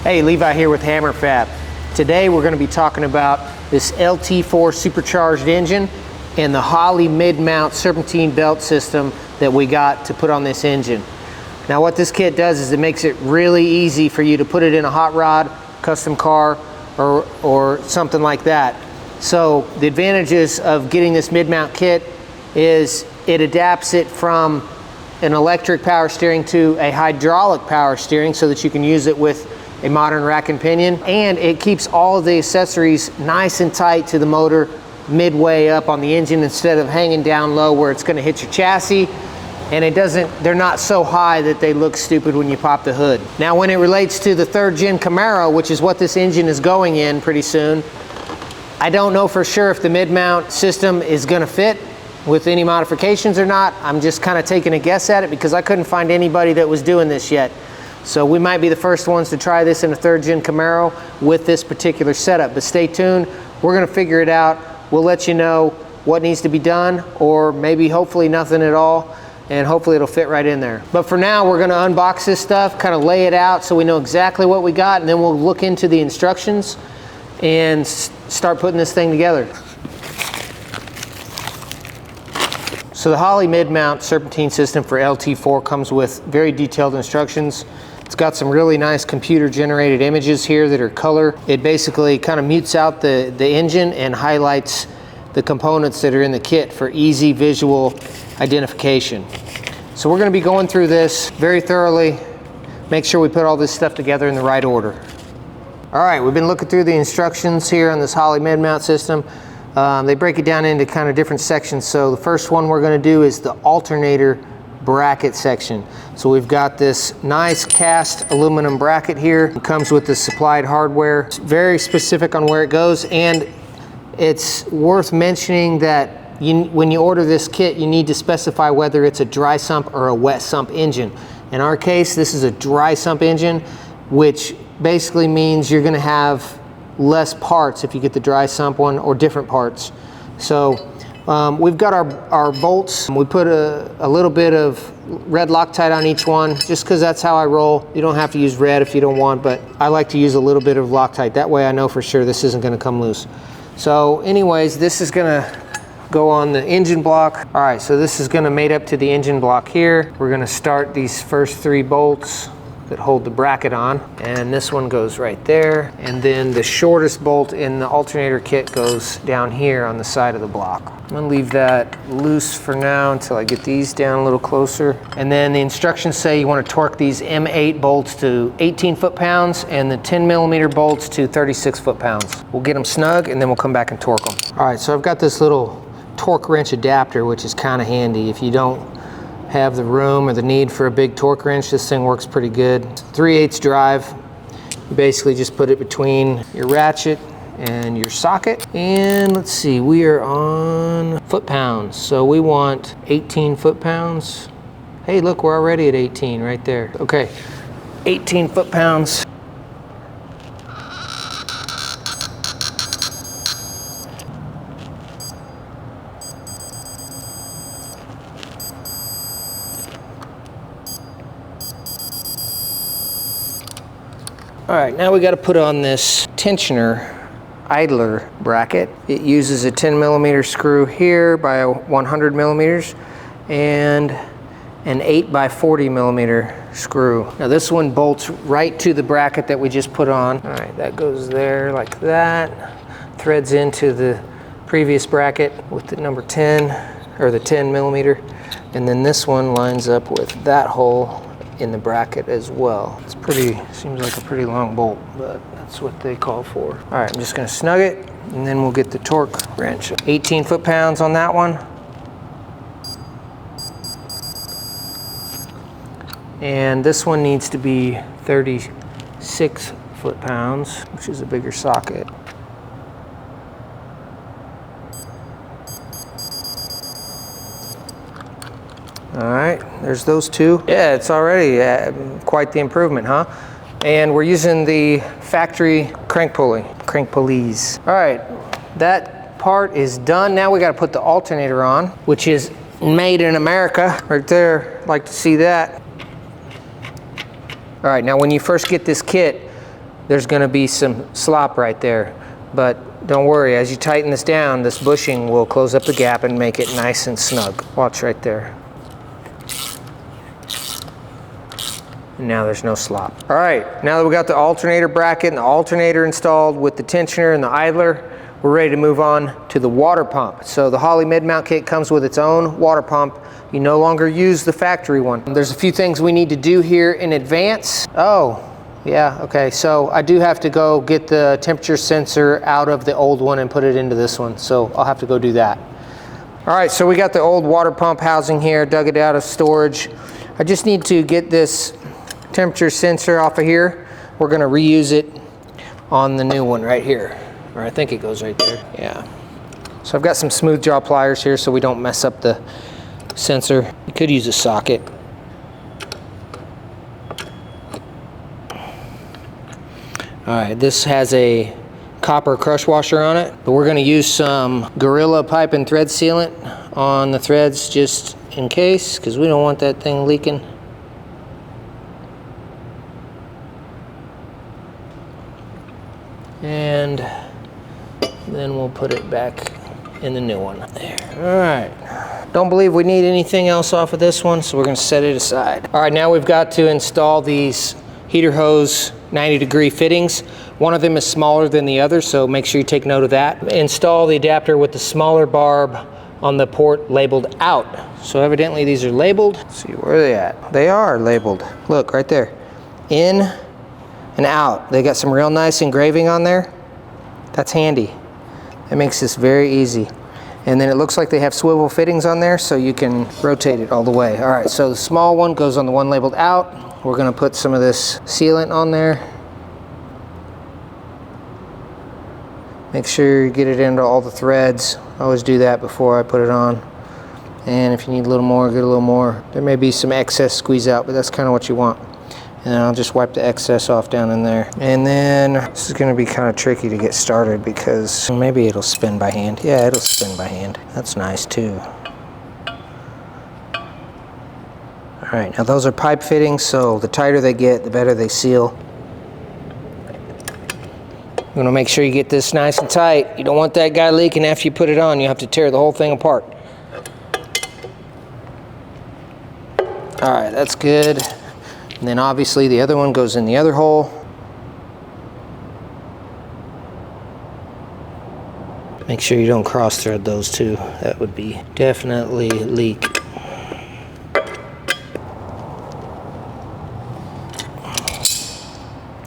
Hey, Levi here with Hammerfab. Today we're going to be talking about this LT4 supercharged engine and the Holley mid-mount serpentine belt system that we got to put on this engine. Now what this kit does is it makes it really easy for you to put it in a hot rod, custom car, or something like that. So the advantages of getting this mid-mount kit is it adapts it from an electric power steering to a hydraulic power steering so that you can use it with a modern rack and pinion, and it keeps all of the accessories nice and tight to the motor midway up on the engine instead of hanging down low where it's going to hit your chassis, and they're not so high that they look stupid when you pop the hood. Now when it relates to the 3rd gen Camaro, which is what this engine is going in pretty soon, I don't know for sure if the mid-mount system is going to fit with any modifications or not. I'm just kind of taking a guess at it because I couldn't find anybody that was doing this yet. So we might be the first ones to try this in a 3rd gen Camaro with this particular setup, but stay tuned. We're gonna figure it out. We'll let you know what needs to be done, or maybe hopefully nothing at all, and hopefully it'll fit right in there. But for now, we're gonna unbox this stuff, kind of lay it out so we know exactly what we got, and then we'll look into the instructions and start putting this thing together. So the Holley mid-mount serpentine system for LT4 comes with very detailed instructions. It's got some really nice computer generated images here that are color. It basically kind of mutes out the engine and highlights the components that are in the kit for easy visual identification. So we're going to be going through this very thoroughly, make sure we put all this stuff together in the right order. All right, we've been looking through the instructions here on this Holley mid-mount system. They break it down into kind of different sections. So the first one we're going to do is the alternator bracket section. So we've got this nice cast aluminum bracket here. It comes with the supplied hardware. It's very specific on where it goes, and it's worth mentioning that when you order this kit, you need to specify whether it's a dry sump or a wet sump engine. In our case, this is a dry sump engine, which basically means you're going to have less parts if you get the dry sump one, or different parts. So we've got our bolts. We put a little bit of red Loctite on each one, just because that's how I roll. You don't have to use red if you don't want, but I like to use a little bit of Loctite. That way I know for sure this isn't going to come loose. So anyways, this is going to go on the engine block. All right, so this is going to mate up to the engine block here. We're going to start these first 3 bolts that hold the bracket on, and this one goes right there, and then the shortest bolt in the alternator kit goes down here on the side of the block. I'm gonna leave that loose for now until I get these down a little closer. And then the instructions say you want to torque these M8 bolts to 18 foot-pounds and the 10mm bolts to 36 foot-pounds. We'll get them snug and then we'll come back and torque them. All right, so I've got this little torque wrench adapter, which is kind of handy if you don't have the room or the need for a big torque wrench. This thing works pretty good. 3/8 drive. You basically just put it between your ratchet and your socket. And let's see, we are on foot-pounds, so we want 18 foot-pounds. Hey, look, we're already at 18 right there. Okay, 18 foot-pounds. All right, now we got to put on this tensioner idler bracket. It uses a 10mm screw here by 100mm and an 8x40mm screw. Now this one bolts right to the bracket that we just put on. All right, that goes there like that. Threads into the previous bracket with the number 10, or the 10mm. And then this one lines up with that hole in the bracket as well. It's seems like a pretty long bolt, but that's what they call for. All right, I'm just gonna snug it, and then we'll get the torque wrench. 18 foot-pounds on that one. And this one needs to be 36 foot-pounds, which is a bigger socket. All right, there's those 2. Yeah, it's already quite the improvement, huh? And we're using the factory crank pulleys. All right, that part is done. Now we got to put the alternator on, which is made in America right there. Like to see that. All right, now when you first get this kit, there's going to be some slop right there. But don't worry, as you tighten this down, this bushing will close up the gap and make it nice and snug. Watch right there. And now there's no slop. All right, now that we got the alternator bracket and the alternator installed with the tensioner and the idler, we're ready to move on to the water pump. So the Holley mid-mount kit comes with its own water pump. You no longer use the factory one. There's a few things we need to do here in advance. Oh, yeah, okay. So I do have to go get the temperature sensor out of the old one and put it into this one. So I'll have to go do that. All right, so we got the old water pump housing here, dug it out of storage. I just need to get this temperature sensor off of here. We're gonna reuse it on the new one right here. Or I think it goes right there, yeah. So I've got some smooth jaw pliers here so we don't mess up the sensor. You could use a socket. All right, this has a copper crush washer on it, but we're gonna use some Gorilla pipe and thread sealant on the threads just in case, because we don't want that thing leaking. And then we'll put it back in the new one. There. All right. Don't believe we need anything else off of this one, so we're gonna set it aside. All right, now we've got to install these heater hose 90-degree fittings. One of them is smaller than the other, so make sure you take note of that. Install the adapter with the smaller barb on the port labeled out. So evidently these are labeled. Let's see, where are they at? They are labeled. Look, right there. In and out. They got some real nice engraving on there. That's handy. That makes this very easy. And then it looks like they have swivel fittings on there, so you can rotate it all the way. All right, so the small one goes on the one labeled out. We're gonna put some of this sealant on there. Make sure you get it into all the threads. I always do that before I put it on. And if you need a little more, get a little more. There may be some excess squeeze out, but that's kind of what you want. And then I'll just wipe the excess off down in there. And then this is gonna be kind of tricky to get started because maybe it'll spin by hand. Yeah, it'll spin by hand. That's nice too. All right, now those are pipe fittings, so the tighter they get, the better they seal. You wanna make sure you get this nice and tight. You don't want that guy leaking after you put it on. You have to tear the whole thing apart. All right, that's good. And then obviously the other one goes in the other hole. Make sure you don't cross thread those two. That would be definitely leak.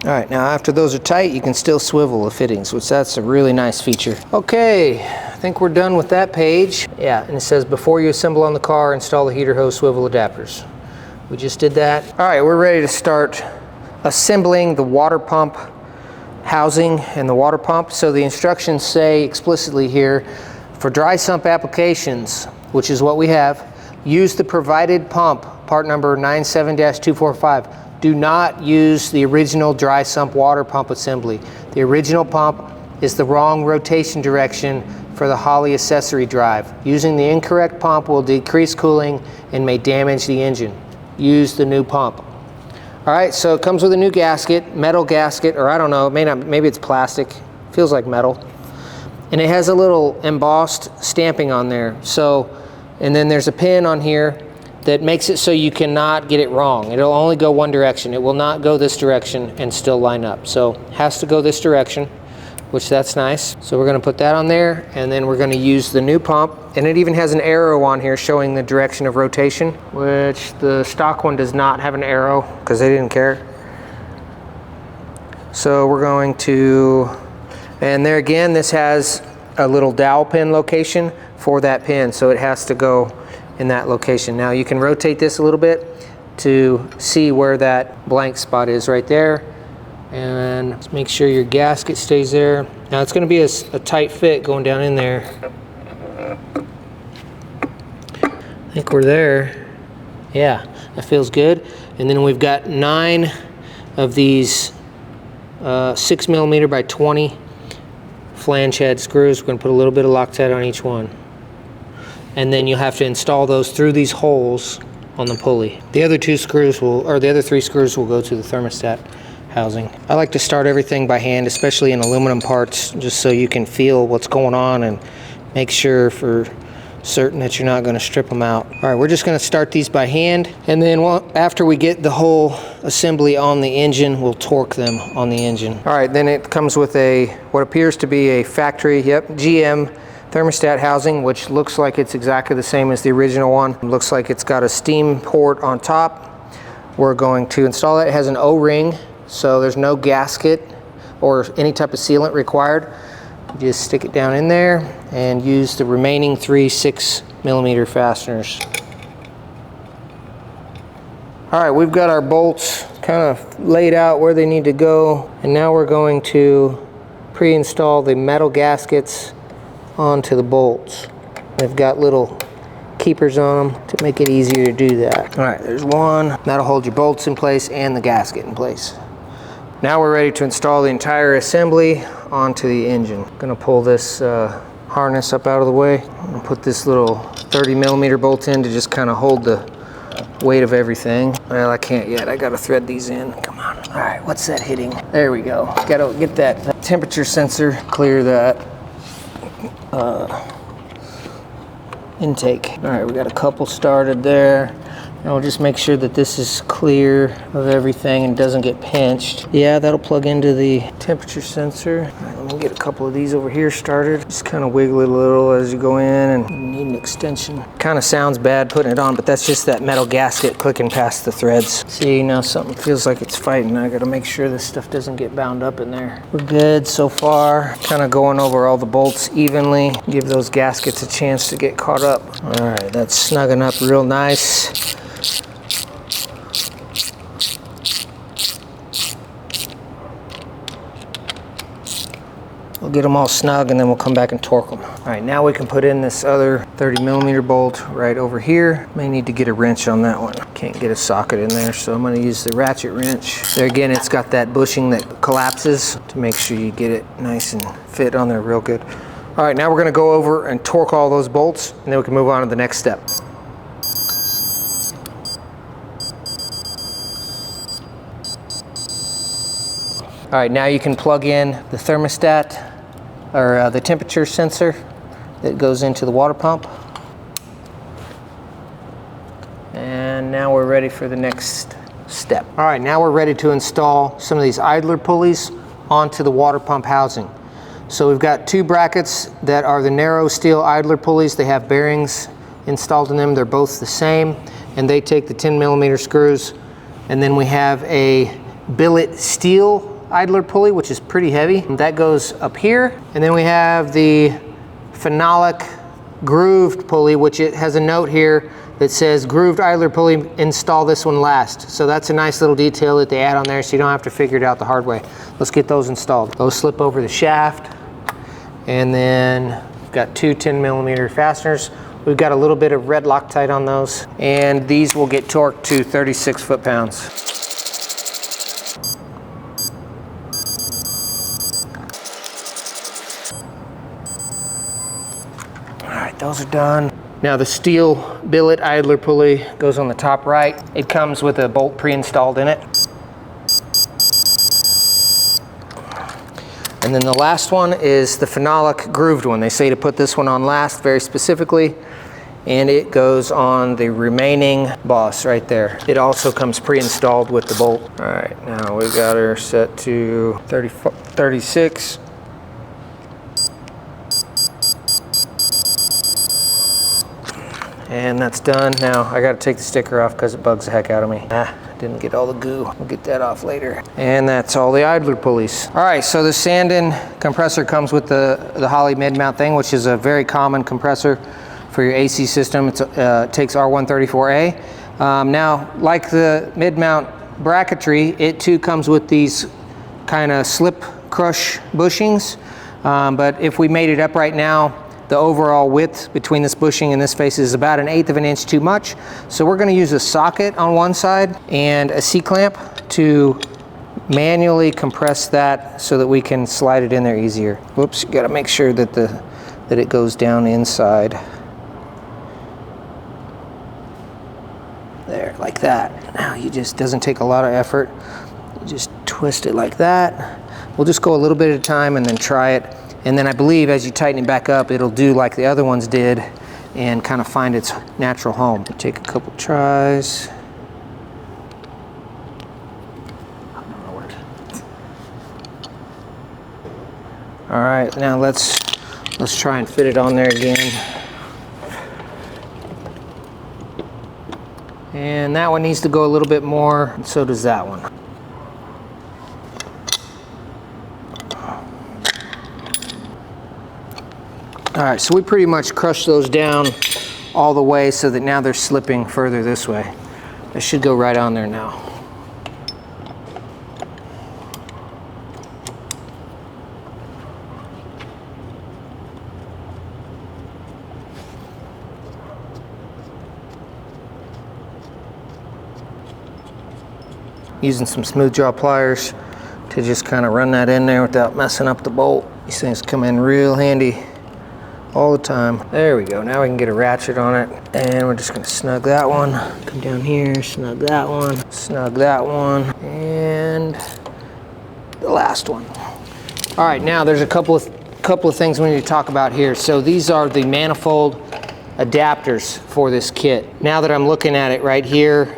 All right, now after those are tight, you can still swivel the fittings, which that's a really nice feature. Okay, I think we're done with that page. Yeah, and it says before you assemble on the car, install the heater hose swivel adapters. We just did that. All right, we're ready to start assembling the water pump housing and the water pump. So the instructions say explicitly here, for dry sump applications, which is what we have, use the provided pump, part number 97-245. Do not use the original dry sump water pump assembly. The original pump is the wrong rotation direction for the Holley accessory drive. Using the incorrect pump will decrease cooling and may damage the engine. Use the new pump. All right, so it comes with a new gasket, metal gasket, or I don't know, it may not, maybe it's plastic, feels like metal. And it has a little embossed stamping on there. So, and then there's a pin on here that makes it so you cannot get it wrong. It'll only go one direction. It will not go this direction and still line up. So it has to go this direction, which that's nice. So we're gonna put that on there, and then we're gonna use the new pump. And it even has an arrow on here showing the direction of rotation, which the stock one does not have an arrow because they didn't care. So we're going to, and there again, this has a little dowel pin location for that pin. So it has to go in that location. Now you can rotate this a little bit to see where that blank spot is right there. And just make sure your gasket stays there. Now it's going to be a tight fit going down in there. I think we're there. Yeah, that feels good. And then we've got 9 of these 6mm by 20 flange head screws. We're going to put a little bit of Loctite on each one. And then you'll have to install those through these holes on the pulley. The other 2 screws will, or the other 3 screws will go to the thermostat housing. I like to start everything by hand, especially in aluminum parts, just so you can feel what's going on and make sure for certain that you're not going to strip them out. All right, we're just going to start these by hand, and then after we get the whole assembly on the engine, we'll torque them on the engine. All right, then it comes with what appears to be a factory, GM thermostat housing, which looks like it's exactly the same as the original one. It looks like it's got a steam port on top. We're going to install that. It has an O-ring, so there's no gasket or any type of sealant required. Just stick it down in there and use the remaining 3 6mm fasteners. All right, we've got our bolts kind of laid out where they need to go, and now we're going to pre-install the metal gaskets onto the bolts. They've got little keepers on them to make it easier to do that. All right, there's one. That'll hold your bolts in place and the gasket in place. Now we're ready to install the entire assembly onto the engine. I'm gonna pull this harness up out of the way. I'm gonna put this little 30mm bolt in to just kind of hold the weight of everything. Well, I can't yet. I gotta thread these in. Come on. All right, what's that hitting? There we go. Gotta get that temperature sensor, clear that intake. All right, we got a couple started there. Now we'll just make sure that this is clear of everything and doesn't get pinched. Yeah, that'll plug into the temperature sensor. All right, let me get a couple of these over here started. Just kind of wiggle it a little as you go in, and you need an extension. Kind of sounds bad putting it on, but that's just that metal gasket clicking past the threads. See, now something feels like it's fighting. I gotta make sure this stuff doesn't get bound up in there. We're good so far. Kind of going over all the bolts evenly. Give those gaskets a chance to get caught up. All right, that's snugging up real nice. We'll get them all snug and then we'll come back and torque them. All right, now we can put in this other 30mm bolt right over here. May need to get a wrench on that one. Can't get a socket in there, so I'm gonna use the ratchet wrench. There again, it's got that bushing that collapses to make sure you get it nice and fit on there real good. All right, now we're gonna go over and torque all those bolts, and then we can move on to the next step. All right, now you can plug in the thermostat or the temperature sensor that goes into the water pump. And now we're ready for the next step. All right, now we're ready to install some of these idler pulleys onto the water pump housing. So we've got 2 brackets that are the narrow steel idler pulleys. They have bearings installed in them. They're both the same, and they take the 10mm screws. And then we have a billet steel idler pulley, which is pretty heavy. That goes up here. And then we have the phenolic grooved pulley, which it has a note here that says grooved idler pulley, install this one last. So that's a nice little detail that they add on there so you don't have to figure it out the hard way. Let's get those installed. Those slip over the shaft. And then we've got 2 10mm fasteners. We've got a little bit of red Loctite on those. And these will get torqued to 36 foot-pounds. Those are done. Now the steel billet idler pulley goes on the top right. It comes with a bolt pre-installed in it. And then the last one is the phenolic grooved one. They say to put this one on last very specifically, and it goes on the remaining boss right there. It also comes pre-installed with the bolt. All right, now we've got her set to 36. And that's done. Now I gotta take the sticker off because it bugs the heck out of me. Didn't get all the goo. We'll get that off later. And that's all the idler pulleys. All right, so the Sandin compressor comes with the Holley mid-mount thing, which is a very common compressor for your AC system. It takes R134A. Now, like the mid-mount bracketry, it too comes with these kind of slip crush bushings. But if we made it up right now, the overall width between this bushing and this face is about 1/8 of an inch too much. So we're gonna use a socket on one side and a C-clamp to manually compress that so that we can slide it in there easier. Whoops, you gotta make sure that it goes down inside. There, like that. Now you just, doesn't take a lot of effort. You just twist it like that. We'll just go a little bit at a time and then try it. And then I believe as you tighten it back up, it'll do like the other ones did and kind of find its natural home. Take a couple tries. All right, now let's try and fit it on there again. And that one needs to go a little bit more, and so does that one. All right, so we pretty much crushed those down all the way so that now they're slipping further this way. They should go right on there now. Using some smooth jaw pliers to just kind of run that in there without messing up the bolt. These things come in real handy all the time. There we go. Now we can get a ratchet on it, and we're just going to snug that one. Come down here, snug that one, and the last one. All right, now there's a couple of things we need to talk about here. So these are the manifold adapters for this kit. Now that I'm looking at it right here,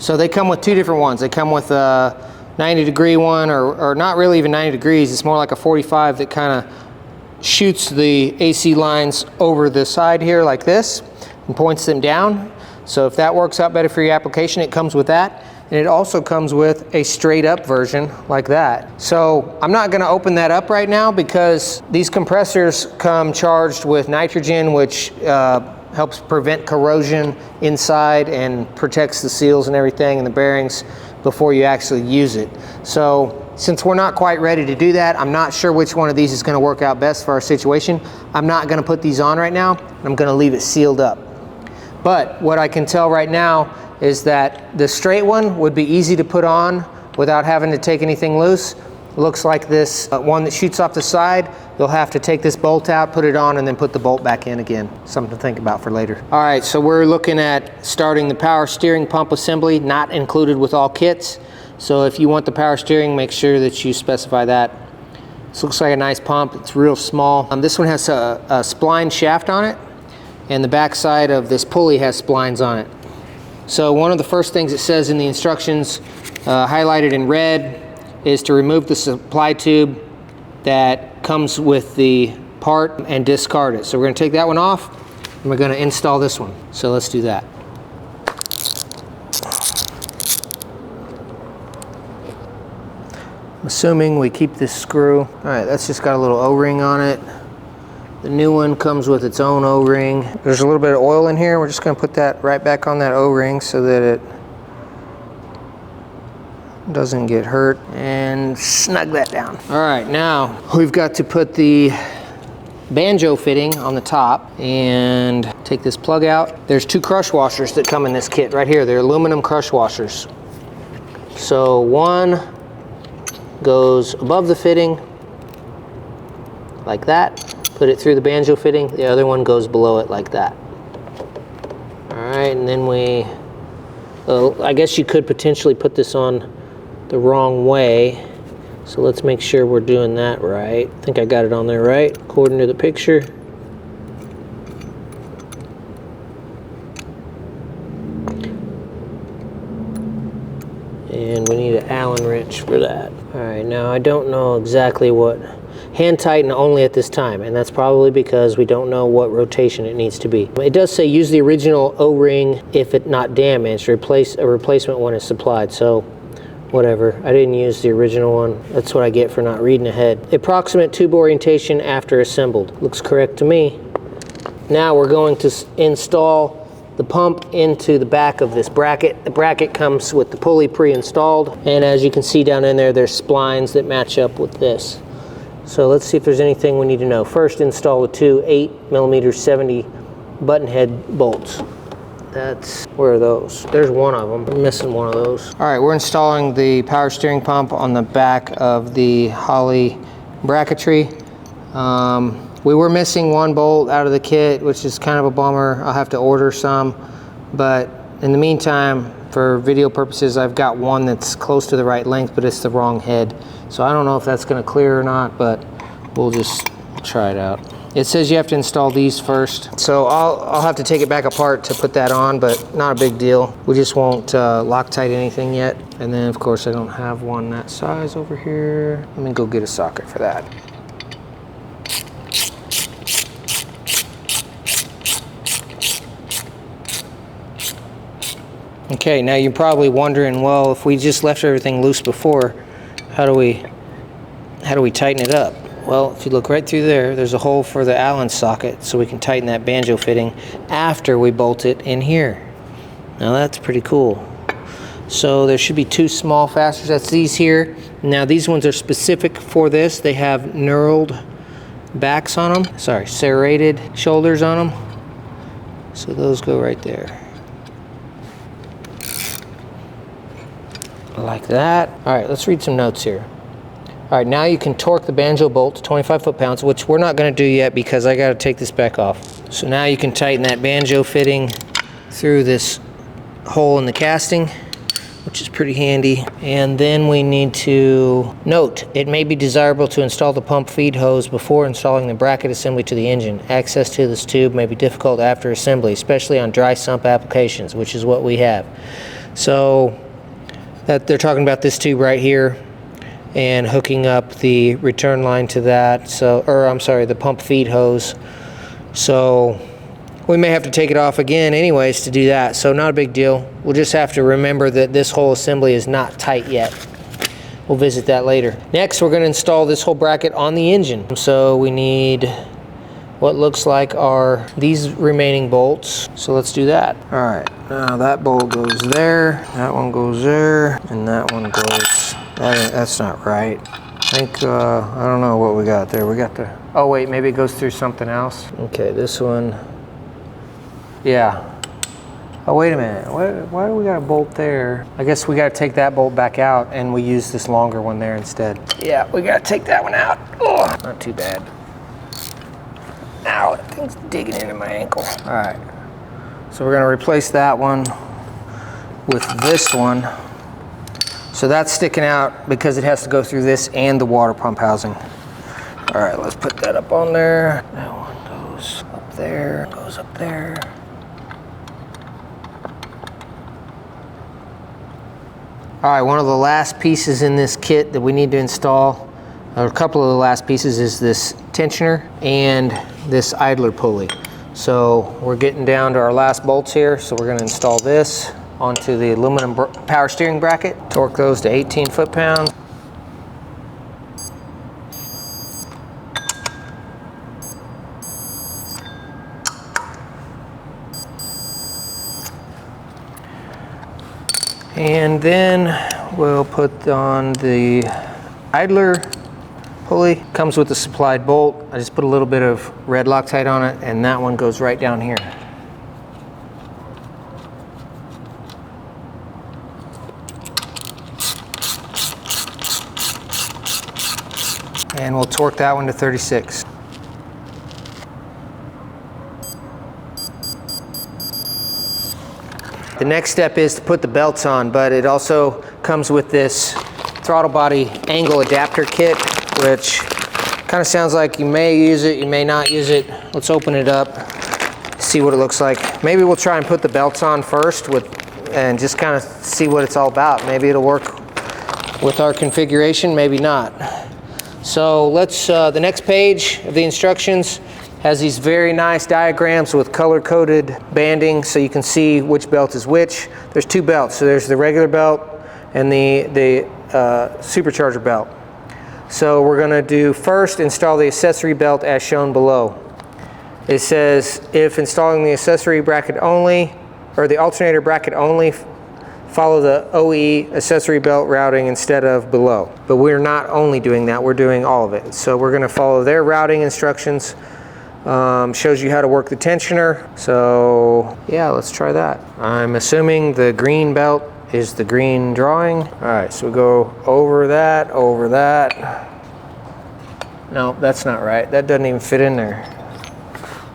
so they come with two different ones. They come with a 90-degree one, or not really even 90 degrees. It's more like a 45 that kind of shoots the AC lines over the side here like this and points them down. So if that works out better for your application, it comes with that. And it also comes with a straight up version like that. So I'm not gonna open that up right now because these compressors come charged with nitrogen, which helps prevent corrosion inside and protects the seals and everything and the bearings before you actually use it. So since we're not quite ready to do that, I'm not sure which one of these is going to work out best for our situation. I'm not going to put these on right now. I'm going to leave it sealed up. But what I can tell right now is that the straight one would be easy to put on without having to take anything loose. It looks like this one that shoots off the side. You'll have to take this bolt out, put it on, and then put the bolt back in again. Something to think about for later. All right, so we're looking at starting the power steering pump assembly, not included with all kits. So if you want the power steering, make sure that you specify that. This looks like a nice pump. It's real small. This one has a spline shaft on it, and the back side of this pulley has splines on it. So one of the first things it says in the instructions, highlighted in red, is to remove the supply tube that comes with the part and discard it. So we're going to take that one off, and we're going to install this one. So let's do that. I'm assuming we keep this screw. All right, that's just got a little O-ring on it. The new one comes with its own O-ring. There's a little bit of oil in here. We're just going to put that right back on that O-ring so that it doesn't get hurt, and snug that down. All right, now we've got to put the banjo fitting on the top and take this plug out. There's two crush washers that come in this kit right here. They're aluminum crush washers. So one goes above the fitting like that, put it through the banjo fitting. The other one goes below it like that. All right, and then I guess you could potentially put this on the wrong way. So let's make sure we're doing that right. I think I got it on there right, according to the picture. And we need an Allen wrench for that. All right, now I don't know exactly what, hand tighten only at this time, and that's probably because we don't know what rotation it needs to be. It does say use the original O-ring if it's not damaged, replace a replacement one is supplied, so whatever. I didn't use the original one. That's what I get for not reading ahead. Approximate tube orientation after assembled. Looks correct to me. Now we're going to install the pump into the back of this bracket. The bracket comes with the pulley pre-installed, and as you can see down in there, there's splines that match up with this. So let's see if there's anything we need to know. First, install the two 8mm 70 button head bolts. Where are those? There's one of them. We're missing one of those. All right, we're installing the power steering pump on the back of the Holley bracketry. We were missing one bolt out of the kit, which is kind of a bummer. I'll have to order some, but in the meantime, For video purposes, I've got one that's close to the right length, but it's the wrong head. So I don't know if that's gonna clear or not, but we'll just try it out. It says you have to install these first. So I'll have to take it back apart to put that on, but not a big deal. We just won't Loctite anything yet. And then of course I don't have one that size over here. Let me go get a socket for that. Okay, now you're probably wondering, well, if we just left everything loose before, how do we tighten it up? Well, if you look right through there, there's a hole for the Allen socket, so we can tighten that banjo fitting after we bolt it in here. Now that's pretty cool. So there should be two small fasteners. That's these here. Now these ones are specific for this. They have knurled backs on them. Sorry, serrated shoulders on them. So those go right there. Like that. All right, let's read some notes here. All right, now you can torque the banjo bolt to 25 foot-pounds, which we're not going to do yet because I got to take this back off. So now you can tighten that banjo fitting through this hole in the casting, which is pretty handy. And then we need to note, it may be desirable to install the pump feed hose before installing the bracket assembly to the engine. Access to this tube may be difficult after assembly, especially on dry sump applications, which is what we have. So that they're talking about this tube right here and hooking up the return line to that. So, or I'm sorry, the pump feed hose. So we may have to take it off again anyways to do that. So not a big deal. We'll just have to remember that this whole assembly is not tight yet. We'll visit that later. Next, we're going to install this whole bracket on the engine. So we need what looks like are these remaining bolts. So let's do that. All right, now that bolt goes there, that one goes there, and that one goes, that's not right. I think, I don't know what we got there. We got the, oh wait, maybe it goes through something else. Okay, this one, yeah. Oh, wait a minute, why do we got a bolt there? I guess we gotta take that bolt back out and we use this longer one there instead. Yeah, we gotta take that one out. Oh, not too bad. Ow, that thing's digging into my ankle. All right, so we're gonna replace that one with this one. So that's sticking out because it has to go through this and the water pump housing. All right, let's put that up on there. That one goes up there, goes up there. All right, one of the last pieces in this kit that we need to install, or a couple of the last pieces, is this tensioner and this idler pulley. So we're getting down to our last bolts here. So we're going to install this onto the aluminum power steering bracket. Torque those to 18 foot-pounds. And then we'll put on the idler pulley. Comes with a supplied bolt. I just put a little bit of red Loctite on it, and that one goes right down here. And we'll torque that one to 36. The next step is to put the belts on, but it also comes with this throttle body angle adapter kit, which kind of sounds like you may use it, you may not use it. Let's open it up, see what it looks like. Maybe we'll try and put the belts on first and just kind of see what it's all about. Maybe it'll work with our configuration, maybe not. So let's, the next page of the instructions has these very nice diagrams with color-coded banding so you can see which belt is which. There's two belts, so there's the regular belt and the supercharger belt. So we're going to do first install the accessory belt as shown below. It says if installing the accessory bracket only, or the alternator bracket only, follow the OE accessory belt routing instead of below. But we're not only doing that, we're doing all of it. So we're going to follow their routing instructions. Shows you how to work the tensioner. So yeah, let's try that. I'm assuming the green belt is the green drawing. All right, so we go over that, over that. No, that's not right. That doesn't even fit in there.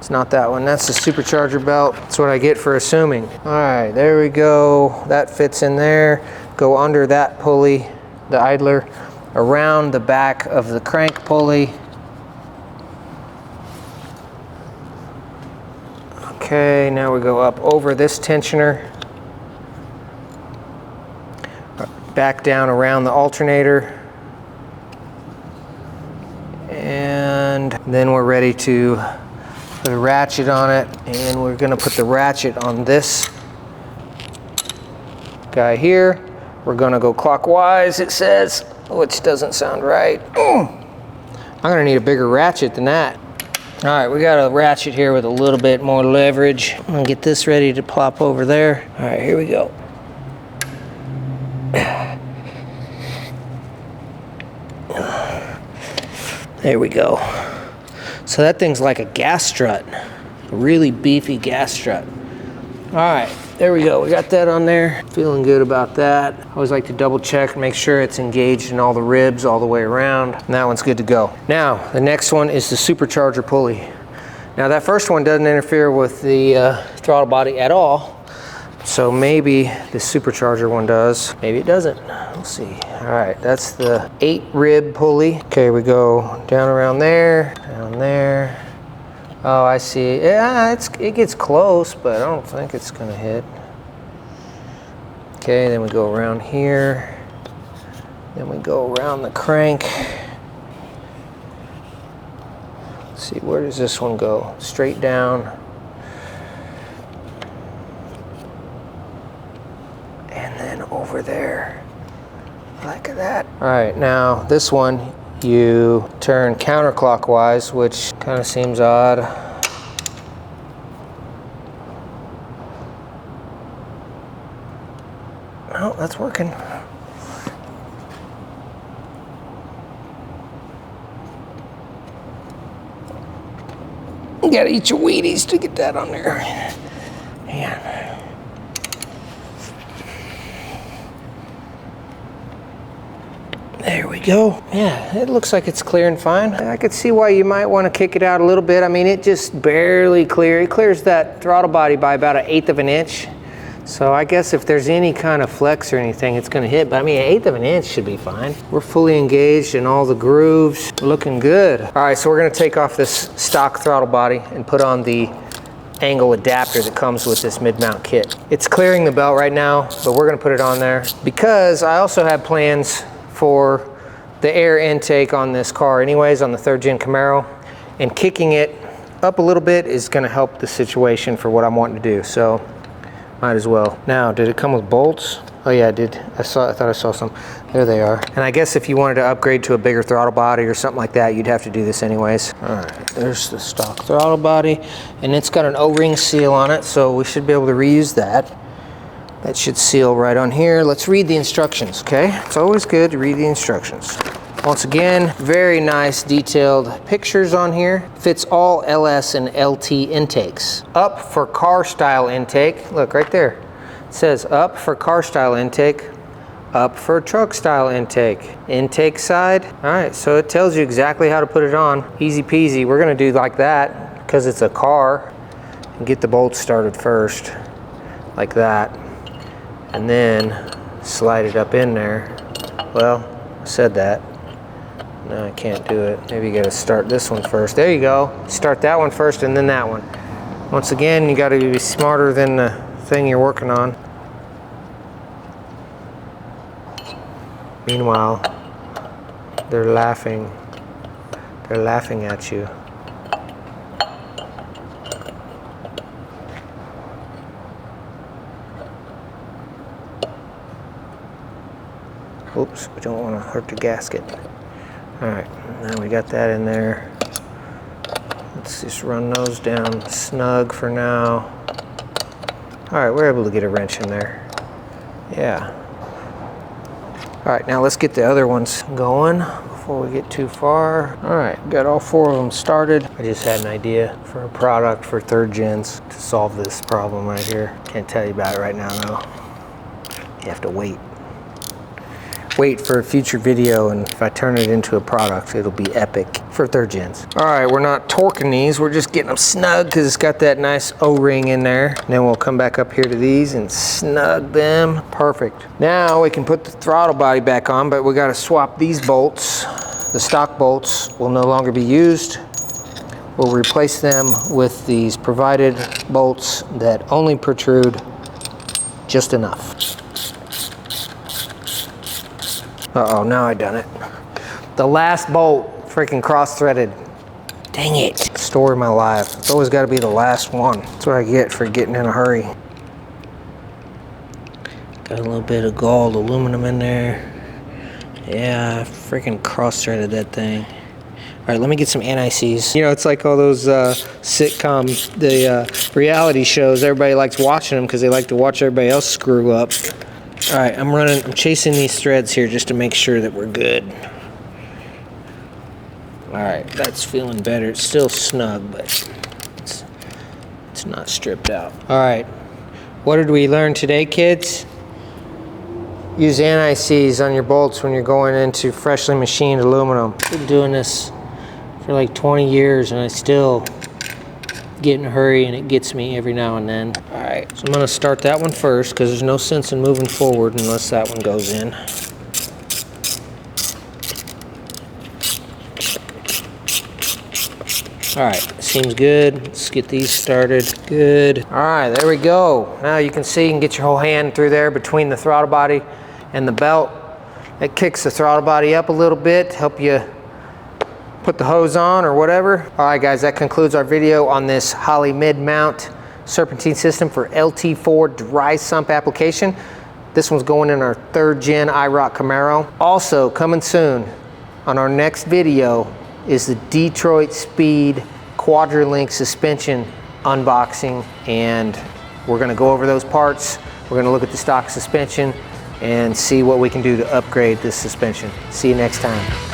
It's not that one. That's the supercharger belt. That's what I get for assuming. All right, there we go. That fits in there. Go under that pulley, the idler, around the back of the crank pulley. Okay, now we go up over this tensioner, back down around the alternator, and then we're ready to put a ratchet on it, and we're going to put the ratchet on this guy here. We're going to go clockwise, it says, which doesn't sound right. I'm going to need a bigger ratchet than that. All right, we got a ratchet here with a little bit more leverage. I'm gonna get this ready to plop over there. All right, here we go. There we go. So that thing's like a gas strut, a really beefy gas strut. All right, there we go. We got that on there. Feeling good about that. I always like to double check, make sure it's engaged in all the ribs all the way around. And that one's good to go. Now, the next one is the supercharger pulley. Now that first one doesn't interfere with the throttle body at all. So maybe the supercharger one does. Maybe it doesn't. We'll see. All right, that's the 8-rib pulley. Okay, we go down around there, down there. Oh, I see. Yeah, it gets close, but I don't think it's gonna hit. Okay, then we go around here. Then we go around the crank. Let's see, where does this one go? Straight down. And then over there, like that. All right, now this one, you turn counterclockwise, which kind of seems odd. Oh, that's working. You gotta eat your Wheaties to get that on there. Man. There we go. Yeah, it looks like it's clearing fine. I could see why you might want to kick it out a little bit. I mean, it just barely clears. It clears that throttle body by about 1/8 of an inch. So I guess if there's any kind of flex or anything, it's gonna hit. But I mean, 1/8 of an inch should be fine. We're fully engaged in all the grooves. Looking good. All right, so we're gonna take off this stock throttle body and put on the angle adapter that comes with this mid-mount kit. It's clearing the belt right now, but we're gonna put it on there because I also have plans for the air intake on this car anyways, on the 3rd gen Camaro, and kicking it up a little bit is gonna help the situation for what I'm wanting to do, so might as well. Now, did it come with bolts? Oh yeah, it did. I thought I saw some. There they are. And I guess if you wanted to upgrade to a bigger throttle body or something like that, you'd have to do this anyways. All right, there's the stock throttle body, and it's got an O-ring seal on it, so we should be able to reuse that. That should seal right on here. Let's read the instructions, okay? It's always good to read the instructions. Once again, very nice detailed pictures on here. Fits all LS and LT intakes. Up for car style intake. Look right there. It says up for car style intake, up for truck style intake. Intake side. All right, so it tells you exactly how to put it on. Easy peasy. We're gonna do like that because it's a car. And get the bolts started first, like that. And then slide it up in there. Well, I said that. No, I can't do it. Maybe you gotta start this one first. There you go. Start that one first and then that one. Once again, you gotta be smarter than the thing you're working on. Meanwhile, they're laughing. They're laughing at you. Oops, we don't want to hurt the gasket. All right, now we got that in there. Let's just run those down snug for now. All right, we're able to get a wrench in there. Yeah. All right, now let's get the other ones going before we get too far. All right, got all 4 of them started. I just had an idea for a product for 3rd gens to solve this problem right here. Can't tell you about it right now though. You have to wait. wait for a future video, and if I turn it into a product, it'll be epic for 3rd gens. All right, we're not torquing these, we're just getting them snug because it's got that nice O-ring in there. And then we'll come back up here to these and snug them. Perfect. Now we can put the throttle body back on, but we got to swap these bolts. The stock bolts will no longer be used. We'll replace them with these provided bolts that only protrude just enough. Uh-oh, now I done it. The last bolt freaking cross-threaded. Dang it. Story of my life. It's always got to be the last one. That's what I get for getting in a hurry. Got a little bit of gold aluminum in there. Yeah, I freaking cross-threaded that thing. All right, let me get some anti-seize. You know, it's like all those sitcoms, the reality shows. Everybody likes watching them because they like to watch everybody else screw up. All right, I'm chasing these threads here just to make sure that we're good. All right, that's feeling better. It's still snug, but it's not stripped out. All right, what did we learn today, kids? Use anti-seize on your bolts when you're going into freshly machined aluminum. I've been doing this for like 20 years and I still get in a hurry and it gets me every now and then. All right, so I'm gonna start that one first because there's no sense in moving forward unless that one goes in. All right, seems good. Let's get these started. Good. All right, there we go. Now you can see you can get your whole hand through there between the throttle body and the belt. It kicks the throttle body up a little bit, help you put the hose on or whatever. All right guys, that concludes our video on this Holley mid-mount serpentine system for LT4 dry sump application. This one's going in our 3rd gen IROC Camaro. Also coming soon on our next video is the Detroit Speed Quadrelink suspension unboxing, and we're gonna go over those parts. We're gonna look at the stock suspension and see what we can do to upgrade this suspension. See you next time.